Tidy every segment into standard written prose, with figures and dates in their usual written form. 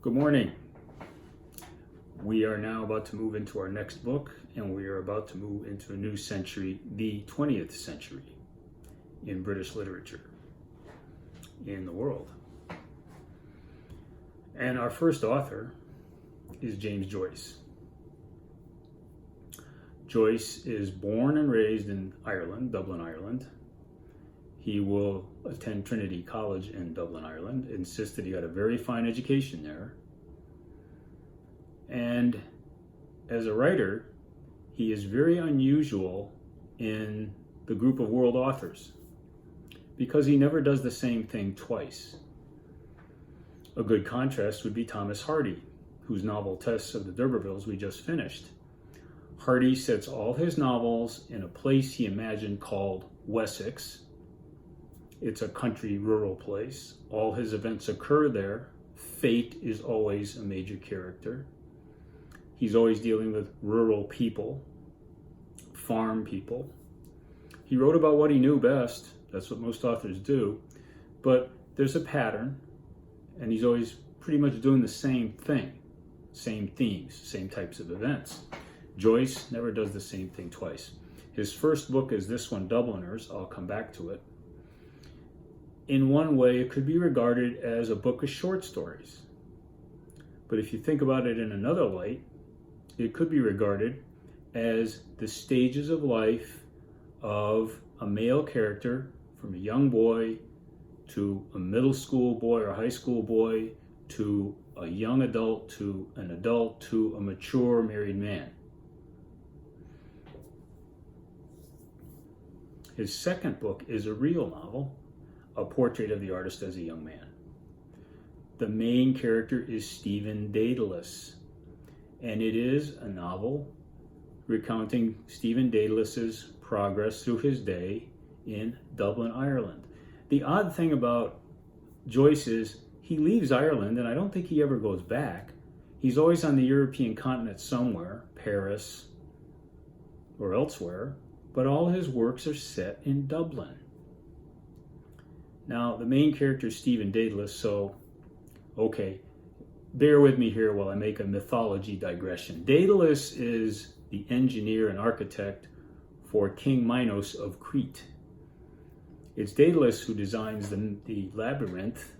Good morning. We are now about to move into our next book, and we are about to move into a new century, the 20th century, in British literature, in the world. And our first author is James Joyce. Joyce is born and raised in Ireland, Dublin, Ireland. He will attend Trinity College in Dublin, Ireland, insisted he got a very fine education there. And as a writer, he is very unusual in the group of world authors because he never does the same thing twice. A good contrast would be Thomas Hardy, whose novel Tess of the D'Urbervilles we just finished. Hardy sets all his novels in a place he imagined called Wessex. It's a country, rural place. All his events occur there. Fate is always a major character. He's always dealing with rural people, farm people. He wrote about what he knew best. That's what most authors do. But there's a pattern, and he's always pretty much doing the same thing, same themes, same types of events. Joyce never does the same thing twice. His first book is this one, Dubliners. I'll come back to it. In one way, it could be regarded as a book of short stories. But if you think about it in another light, it could be regarded as the stages of life of a male character from a young boy to a middle school boy or high school boy to a young adult to an adult to a mature married man. His second book is a real novel, A Portrait of the Artist as a Young Man. The main character is Stephen Dedalus, and it is a novel recounting Stephen Daedalus' progress through his day in Dublin, Ireland. The odd thing about Joyce is he leaves Ireland, and I don't think he ever goes back. He's always on the European continent somewhere, Paris or elsewhere, but all his works are set in Dublin. Now, the main character is Stephen Dedalus, so, okay, bear with me here while I make a mythology digression. Daedalus is the engineer and architect for King Minos of Crete. It's Daedalus who designs the labyrinth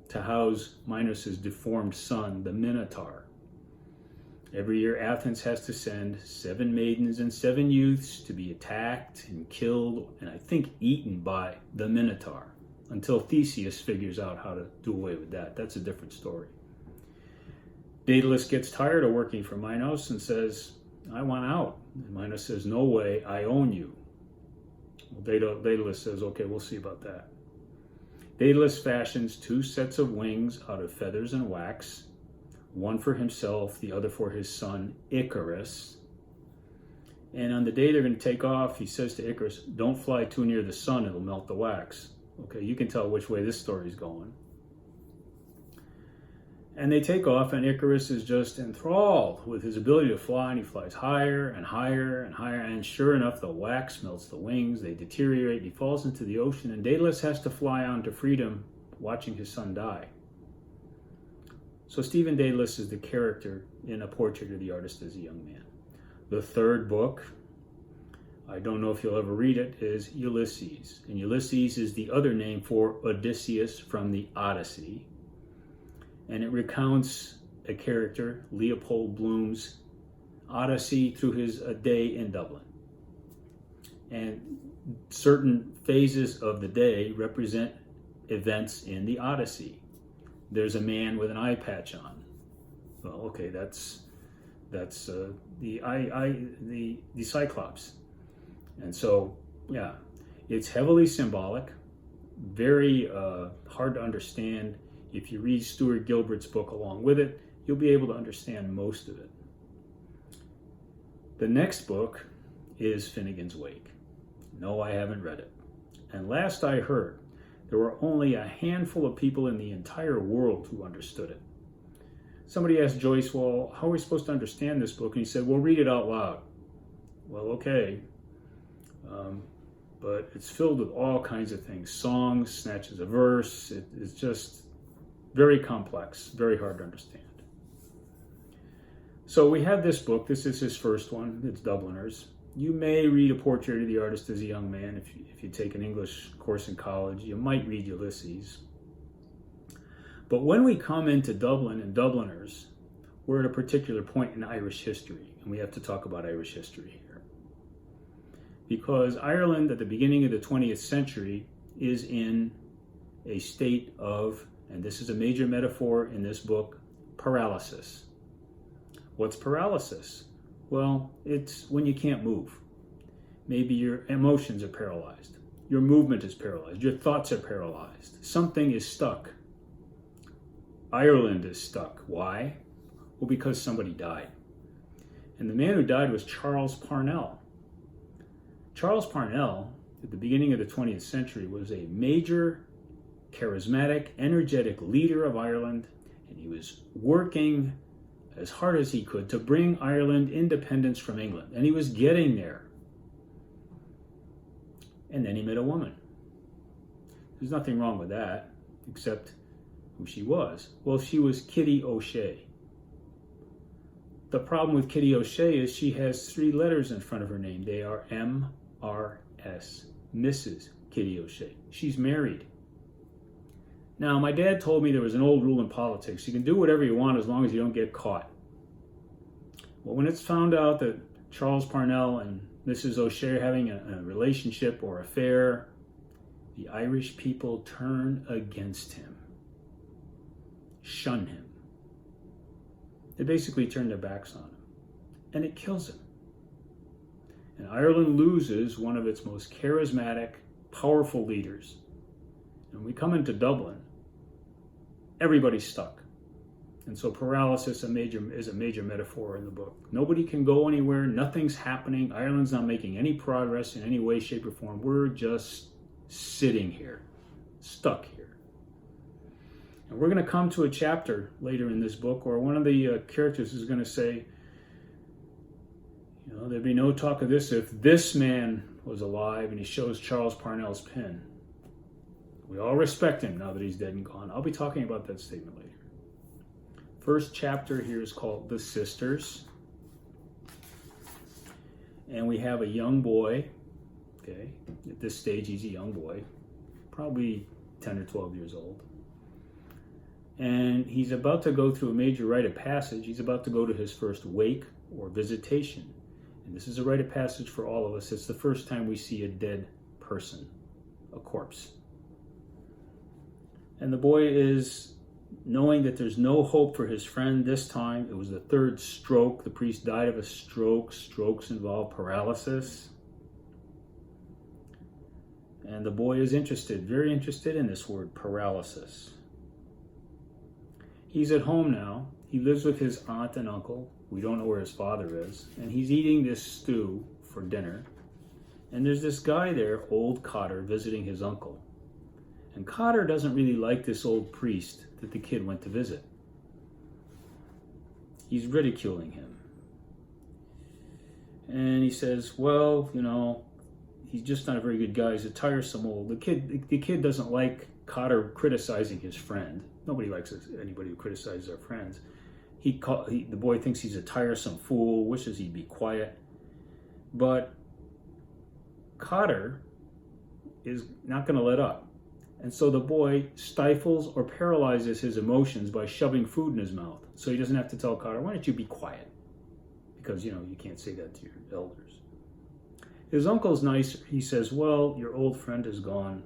to house Minos' deformed son, the Minotaur. Every year, Athens has to send 7 maidens and 7 youths to be attacked and killed, and I think eaten by the Minotaur, until Theseus figures out how to do away with that. That's a different story. Daedalus gets tired of working for Minos and says, I want out. And Minos says, no way, I own you. Well, Daedalus says, okay, we'll see about that. Daedalus fashions 2 sets of wings out of feathers and wax, one for himself, the other for his son, Icarus. And on the day they're going to take off, he says to Icarus, don't fly too near the sun, it'll melt the wax. Okay, you can tell which way this story's going. And they take off, and Icarus is just enthralled with his ability to fly, and he flies higher and higher and higher, and sure enough, the wax melts the wings, they deteriorate, he falls into the ocean, and Daedalus has to fly on to freedom, watching his son die. So Stephen Dedalus is the character in A Portrait of the Artist as a Young Man. The third book, I don't know if you'll ever read it, is Ulysses. And Ulysses is the other name for Odysseus from the Odyssey. And it recounts a character, Leopold Bloom's Odyssey through his day in Dublin. And certain phases of the day represent events in the Odyssey. There's a man with an eye patch on. Well, okay, that's the Cyclops. And so, yeah, it's heavily symbolic, very hard to understand. If you read Stuart Gilbert's book along with it, you'll be able to understand most of it. The next book is Finnegan's Wake. No, I haven't read it. And last I heard, there were only a handful of people in the entire world who understood it. Somebody asked Joyce, well, how are we supposed to understand this book? And he said, well, read it out loud. Well, okay. But it's filled with all kinds of things. Songs, snatches of verse. It's just Very complex, very hard to understand. So we have this book. This is his first one. It's Dubliners. You may read A Portrait of the Artist as a Young Man. If you take an English course in college, you might read Ulysses. But when we come into Dublin and Dubliners, we're at a particular point in Irish history, and we have to talk about Irish history here. Because Ireland at the beginning of the 20th century is in a state of, and this is a major metaphor in this book, paralysis. What's paralysis? Well, it's when you can't move. Maybe your emotions are paralyzed. Your movement is paralyzed. Your thoughts are paralyzed. Something is stuck. Ireland is stuck. Why? Well, because somebody died. And the man who died was Charles Parnell. Charles Parnell, at the beginning of the 20th century, was a major, charismatic, energetic leader of Ireland, and he was working as hard as he could to bring Ireland independence from England. And he was getting there. And then he met a woman. There's nothing wrong with that, except who she was. Well, she was Kitty O'Shea. The problem with Kitty O'Shea is she has 3 letters in front of her name. They are M.R.S. Mrs. Kitty O'Shea. She's married. Now, my dad told me there was an old rule in politics. You can do whatever you want as long as you don't get caught. Well, when it's found out that Charles Parnell and Mrs. O'Shea are having a relationship or affair, the Irish people turn against him, shun him. They basically turn their backs on him, and it kills him. And Ireland loses one of its most charismatic, powerful leaders. And we come into Dublin, everybody's stuck. And so paralysis is a major metaphor in the book. Nobody can go anywhere. Nothing's happening. Ireland's not making any progress in any way, shape, or form. We're just sitting here, stuck here. And we're going to come to a chapter later in this book where one of the characters is going to say, you know, there'd be no talk of this if this man was alive, and he shows Charles Parnell's pen. We all respect him now that he's dead and gone. I'll be talking about that statement later. First chapter here is called The Sisters. And we have a young boy. Okay, at this stage he's a young boy, probably 10 or 12 years old. And he's about to go through a major rite of passage. He's about to go to his first wake or visitation. And this is a rite of passage for all of us. It's the first time we see a dead person, a corpse. And the boy is knowing that there's no hope for his friend this time. It was the 3rd stroke. The priest died of a stroke. Strokes involve paralysis. And the boy is interested, very interested in this word, paralysis. He's at home now. He lives with his aunt and uncle. We don't know where his father is. And he's eating this stew for dinner. And there's this guy there, old Cotter, visiting his uncle. And Cotter doesn't really like this old priest that the kid went to visit. He's ridiculing him. And he says, well, you know, he's just not a very good guy. He's a tiresome old... The kid doesn't like Cotter criticizing his friend. Nobody likes anybody who criticizes their friends. The boy thinks he's a tiresome fool, wishes he'd be quiet. But Cotter is not going to let up. And so the boy stifles or paralyzes his emotions by shoving food in his mouth. So he doesn't have to tell Cotter, why don't you be quiet? Because, you know, you can't say that to your elders. His uncle's nice. He says, well, your old friend is gone.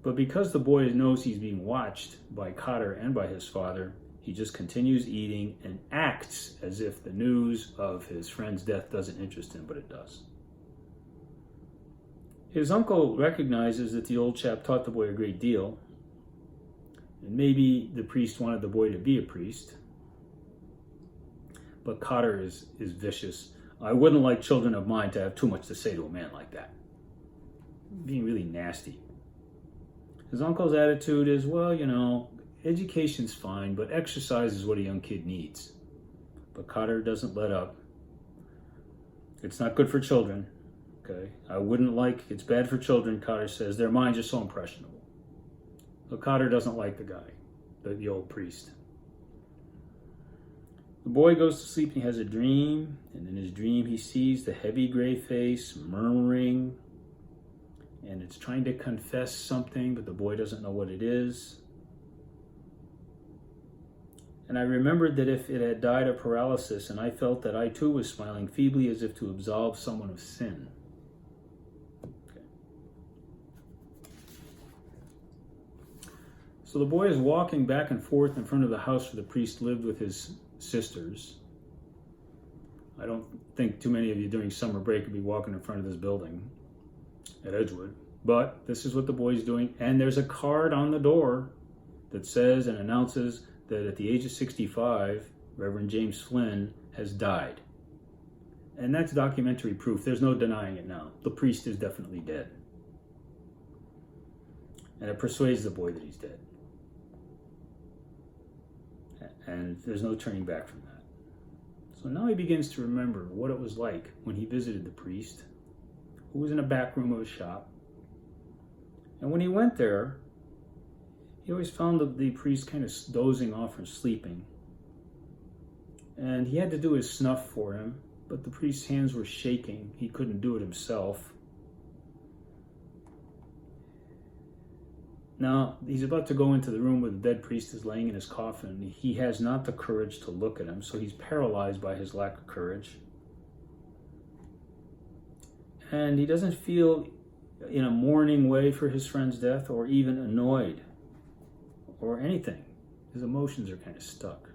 But because the boy knows he's being watched by Cotter and by his father, he just continues eating and acts as if the news of his friend's death doesn't interest him, but it does. His uncle recognizes that the old chap taught the boy a great deal, and maybe the priest wanted the boy to be a priest, but Cotter is vicious. I wouldn't like children of mine to have too much to say to a man like that. Being really nasty. His uncle's attitude is, well, you know, education's fine, but exercise is what a young kid needs. But Cotter doesn't let up. It's not good for children. Okay, it's bad for children, Cotter says. Their minds are so impressionable. So Cotter doesn't like the guy. the old priest. The boy goes to sleep and he has a dream, and in his dream he sees the heavy gray face murmuring, and it's trying to confess something, but the boy doesn't know what it is. And I remembered that if it had died of paralysis, and I felt that I too was smiling feebly as if to absolve someone of sin. Okay. So the boy is walking back and forth in front of the house where the priest lived with his sisters. I don't think too many of you during summer break would be walking in front of this building at Edgewood, but this is what the boy's doing, and there's a card on the door that says and announces that at the age of 65, Reverend James Flynn has died. And that's documentary proof. There's no denying it now. The priest is definitely dead. And it persuades the boy that he's dead. And there's no turning back from that. So now he begins to remember what it was like when he visited the priest, who was in a back room of a shop. And when he went there, he always found the priest kind of dozing off or sleeping. And he had to do his snuff for him, but the priest's hands were shaking. He couldn't do it himself. Now, he's about to go into the room where the dead priest is laying in his coffin. He has not the courage to look at him, so he's paralyzed by his lack of courage. And he doesn't feel in a mourning way for his friend's death, or even annoyed, or anything. His emotions are kind of stuck.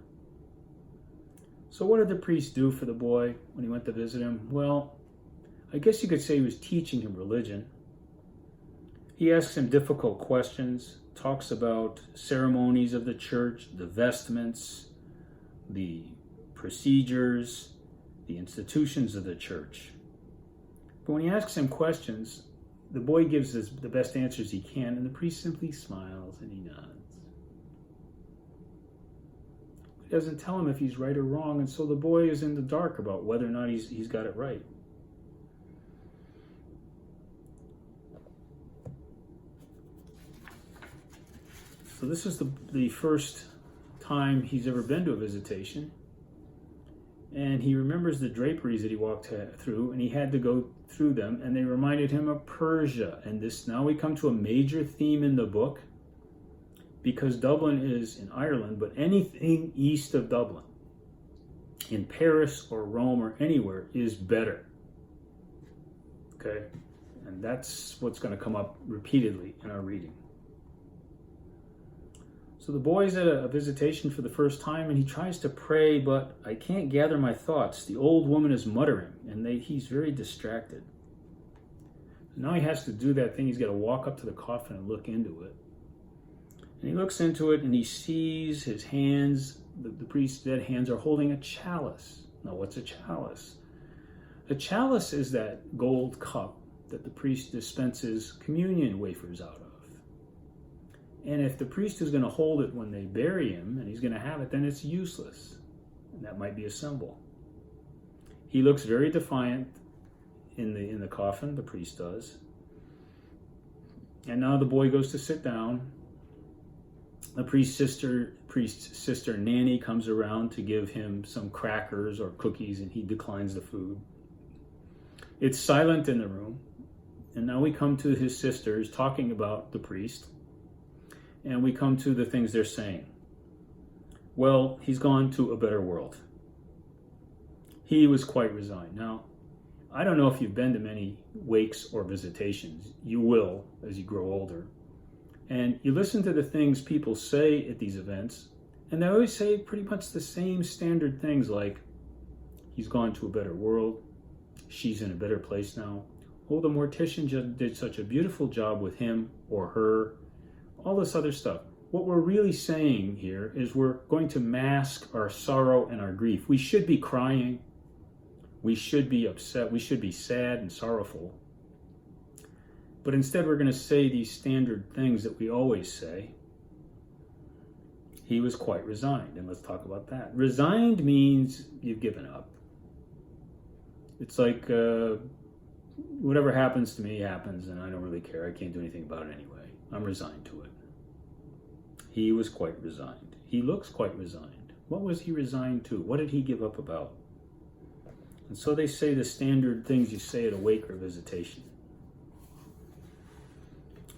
So what did the priest do for the boy when he went to visit him? Well, I guess you could say he was teaching him religion. He asks him difficult questions, talks about ceremonies of the church, the vestments, the procedures, the institutions of the church. But when he asks him questions, the boy gives the best answers he can, and the priest simply smiles and he nods. He doesn't tell him if he's right or wrong, and so the boy is in the dark about whether or not he's got it right. So this is the first time he's ever been to a visitation. And he remembers the draperies that he walked through, and he had to go through them, and they reminded him of Persia. And this, now we come to a major theme in the book, because Dublin is in Ireland, but anything east of Dublin, in Paris or Rome or anywhere, is better. Okay? And that's what's going to come up repeatedly in our reading. So the boy's at a visitation for the first time, and he tries to pray, but I can't gather my thoughts. The old woman is muttering, and he's very distracted. Now he has to do that thing. He's got to walk up to the coffin and look into it. And he looks into it, and he sees his hands, the priest's dead hands, are holding a chalice. Now, what's a chalice? A chalice is that gold cup that the priest dispenses communion wafers out of. And if the priest is going to hold it when they bury him, and he's going to have it, then it's useless. And that might be a symbol. He looks very defiant in the coffin, the priest does. And now the boy goes to sit down. The priest's sister Nanny comes around to give him some crackers or cookies, and he declines the food. It's silent in the room. And now we come to his sisters talking about the priest. And we come to the things they're saying. Well, he's gone to a better world. He was quite resigned. Now, I don't know if you've been to many wakes or visitations. You will as you grow older. And you listen to the things people say at these events, and they always say pretty much the same standard things like, he's gone to a better world, she's in a better place now, oh, the mortician did such a beautiful job with him or her, all this other stuff. What we're really saying here is we're going to mask our sorrow and our grief. We should be crying. We should be upset. We should be sad and sorrowful. But instead we're going to say these standard things that we always say. He was quite resigned, and let's talk about that. Resigned means you've given up. It's like whatever happens to me happens, and I don't really care. I can't do anything about it anyway. I'm resigned to it. He was quite resigned. He looks quite resigned. What was he resigned to? What did he give up about? And so they say the standard things you say at a wake or visitation.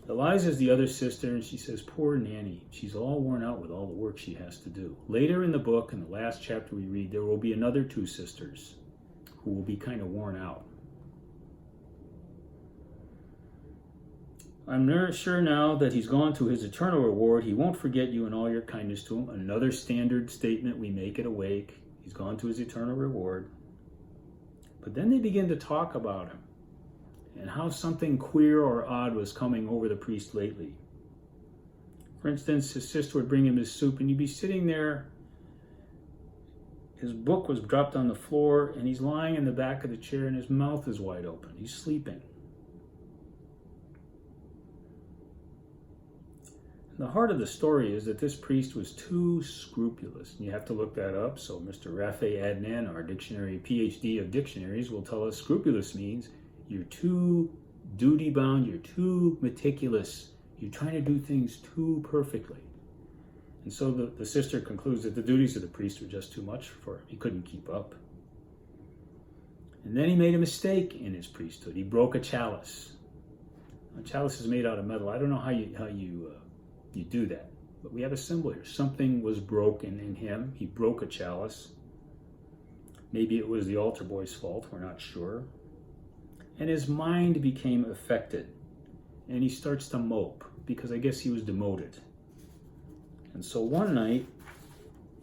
Eliza's the other sister, and she says, poor Nanny. She's all worn out with all the work she has to do. Later in the book, in the last chapter we read, there will be another two sisters who will be kind of worn out. I'm sure now that he's gone to his eternal reward, he won't forget you and all your kindness to him. Another standard statement we make at a wake. He's gone to his eternal reward. But then they begin to talk about him and how something queer or odd was coming over the priest lately. For instance, his sister would bring him his soup, and he'd be sitting there. His book was dropped on the floor, and he's lying in the back of the chair, and his mouth is wide open. He's sleeping. The heart of the story is that this priest was too scrupulous. And you have to look that up. So Mr. Rafe Adnan, our dictionary PhD of dictionaries, will tell us scrupulous means you're too duty-bound, you're too meticulous, you're trying to do things too perfectly. And so the sister concludes that the duties of the priest were just too much for him. He couldn't keep up. And then he made a mistake in his priesthood. He broke a chalice. A chalice is made out of metal. I don't know how you do that. But we have a symbol here. Something was broken in him. He broke a chalice. Maybe it was the altar boy's fault. We're not sure. And his mind became affected. And he starts to mope because I guess he was demoted. And so one night,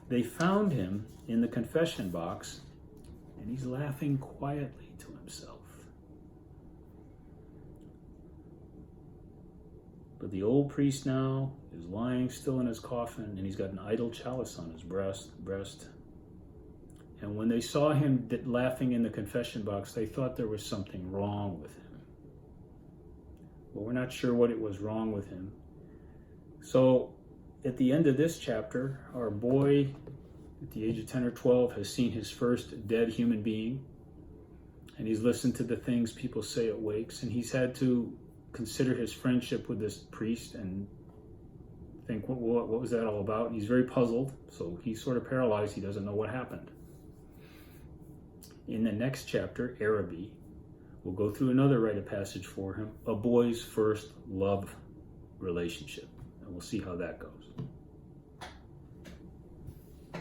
they found him in the confession box, and he's laughing quietly to himself. But the old priest now is lying still in his coffin, and he's got an idol chalice on his breast. And when they saw him laughing in the confession box, they thought there was something wrong with him. Well, we're not sure what it was wrong with him. So at the end of this chapter, our boy at the age of 10 or 12 has seen his first dead human being, and he's listened to the things people say at wakes, and he's had to consider his friendship with this priest and think, what was that all about? And he's very puzzled, so he's sort of paralyzed. He doesn't know what happened. In the next chapter, Araby will go through another rite of passage for him, a boy's first love relationship. And we'll see how that goes.